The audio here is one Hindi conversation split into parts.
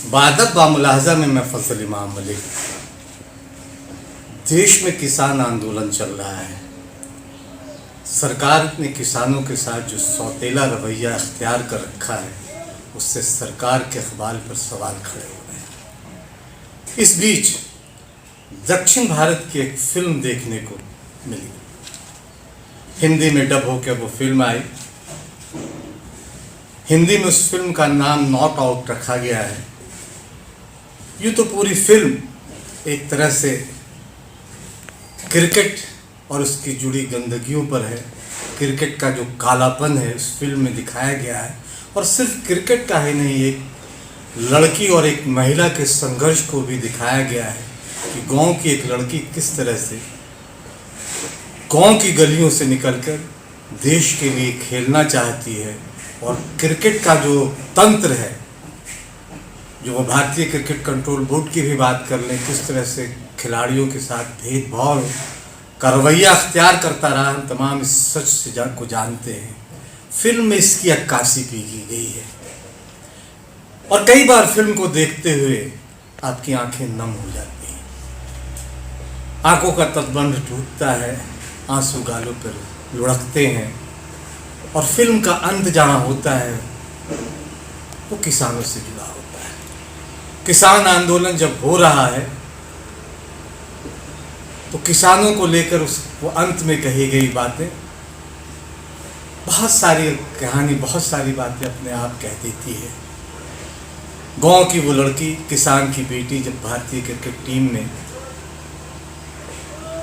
बादब बामुलाहजा में मैं फजल इमाम मलिक। देश में किसान आंदोलन चल रहा है। सरकार ने किसानों के साथ जो सौतेला रवैया अख्तियार कर रखा है, उससे सरकार के इक़बाल पर सवाल खड़े हो रहे हैं। इस बीच दक्षिण भारत की एक फिल्म देखने को मिली। हिंदी में डब होकर वो फिल्म आई। हिंदी में उस फिल्म का नाम नॉट आउट रखा गया है। यूँ तो पूरी फिल्म एक तरह से क्रिकेट और उसकी जुड़ी गंदगियों पर है। क्रिकेट का जो कालापन है उस फिल्म में दिखाया गया है, और सिर्फ क्रिकेट का ही नहीं, एक लड़की और एक महिला के संघर्ष को भी दिखाया गया है कि गांव की एक लड़की किस तरह से गांव की गलियों से निकलकर देश के लिए खेलना चाहती है, और क्रिकेट का जो तंत्र है, जो वो भारतीय क्रिकेट कंट्रोल बोर्ड की भी बात कर लें, किस तरह से खिलाड़ियों के साथ भेदभाव का रवैया अख्तियार करता रहा, हम तमाम इस सच से को जानते हैं। फिल्म में इसकी अक्कासी की गई है, और कई बार फिल्म को देखते हुए आपकी आंखें नम हो जाती हैं, आंखों का तटबंध टूटता है, आंसू गालों पर लुढ़कते हैं, और फिल्म का अंत जहाँ होता है वो किसानों से जुड़ा होता है। किसान आंदोलन जब हो रहा है तो किसानों को लेकर उस वो अंत में कही गई बातें, बहुत सारी कहानी, बहुत सारी बातें अपने आप कह देती है। गांव की वो लड़की, किसान की बेटी, जब भारतीय क्रिकेट टीम में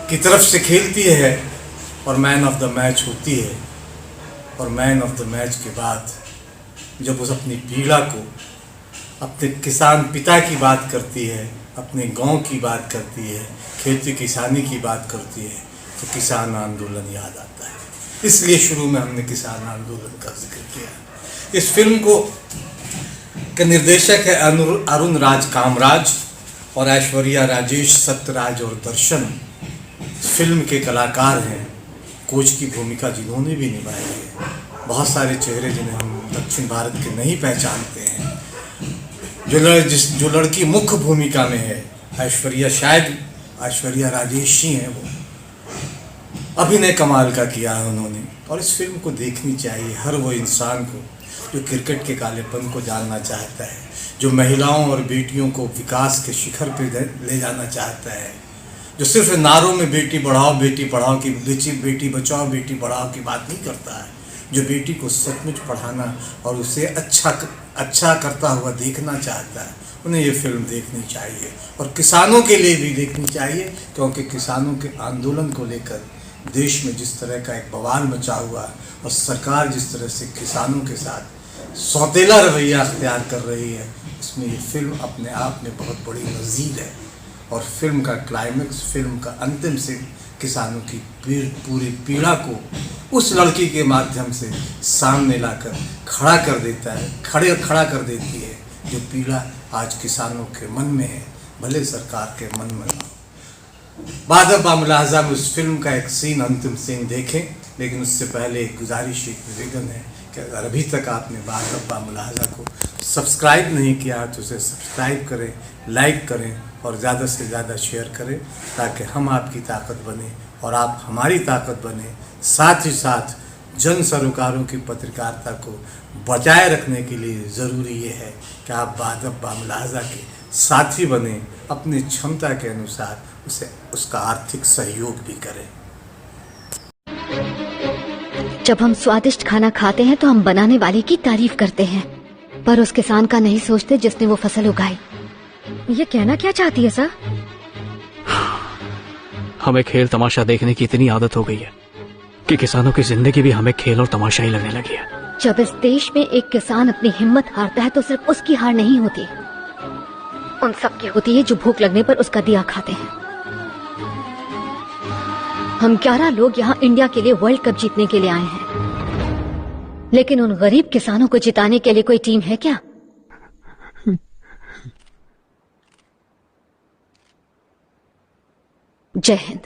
की तरफ से खेलती है और मैन ऑफ द मैच होती है, और मैन ऑफ द मैच के बाद जब उस अपनी पीड़ा को, अपने किसान पिता की बात करती है, अपने गांव की बात करती है, खेती किसानी की बात करती है, तो किसान आंदोलन याद आता है। इसलिए शुरू में हमने किसान आंदोलन का जिक्र किया। इस फिल्म को के निर्देशक है अरुण राज कामराज, और ऐश्वर्या राजेश, सत्यराज और दर्शन फिल्म के कलाकार हैं। कोच की भूमिका जिन्होंने भी निभाई है। बहुत सारे चेहरे जिन्हें हम दक्षिण भारत के नहीं पहचानते हैं। जो लड़की मुख्य भूमिका में है, ऐश्वर्या, शायद ऐश्वर्या राजेश ही हैं। वो अभिनय कमाल का किया है उन्होंने, और इस फिल्म को देखनी चाहिए हर वो इंसान को जो क्रिकेट के कालेपन को जानना चाहता है, जो महिलाओं और बेटियों को विकास के शिखर पर ले जाना चाहता है, जो सिर्फ नारों में बेटी पढ़ाओ की, बेटी बचाओ बेटी पढ़ाओ की बात नहीं करता है, जो बेटी को सचमुच पढ़ाना और उसे अच्छा करता हुआ देखना चाहता है, उन्हें ये फिल्म देखनी चाहिए। और किसानों के लिए भी देखनी चाहिए, क्योंकि किसानों के आंदोलन को लेकर देश में जिस तरह का एक बवाल मचा हुआ, और सरकार जिस तरह से किसानों के साथ सौतेला रवैया अख्तियार कर रही है, इसमें ये फिल्म अपने आप में बहुत बड़ी नज़ीर है। और फिल्म का क्लाइमेक्स, फिल्म का अंतिम सीन किसानों की पूरी पीड़ा को उस लड़की के माध्यम से सामने लाकर खड़ा कर देती है, जो पीड़ा आज किसानों के मन में है, भले सरकार के मन में ना हो। बादब बामुलाहजा में उस फिल्म का एक सीन, अंतिम सीन देखें, लेकिन उससे पहले एक गुजारिश, एक निवेदन है कि अगर अभी तक आपने बादब बामुलाहजा को सब्सक्राइब नहीं किया तो उसे सब्सक्राइब करें, लाइक करें, और ज़्यादा से ज़्यादा शेयर करें, ताकि हम आपकी ताकत बने और आप हमारी ताकत बने। साथ ही साथ जन सरोकारों की पत्रकारिता को बचाए रखने के लिए ज़रूरी ये है कि आप बादब बामुलाहजा के साथी बने, अपनी क्षमता के अनुसार उसका आर्थिक सहयोग भी करें। जब हम स्वादिष्ट खाना खाते हैं तो हम बनाने वाले की तारीफ करते हैं, पर उस किसान का नहीं सोचते जिसने वो फसल उगाई। ये कहना क्या चाहती है सर? हमें खेल तमाशा देखने की इतनी आदत हो गई है कि किसानों की जिंदगी भी हमें खेल और तमाशा ही लगने लगी है। जब इस देश में एक किसान अपनी हिम्मत हारता है तो सिर्फ उसकी हार नहीं होती, उन सब की होती है जो भूख लगने पर उसका दिया खाते हैं। हम 11 लोग यहाँ इंडिया के लिए वर्ल्ड कप जीतने के लिए आए हैं, लेकिन उन गरीब किसानों को जिताने के लिए कोई टीम है क्या? जय हिंद।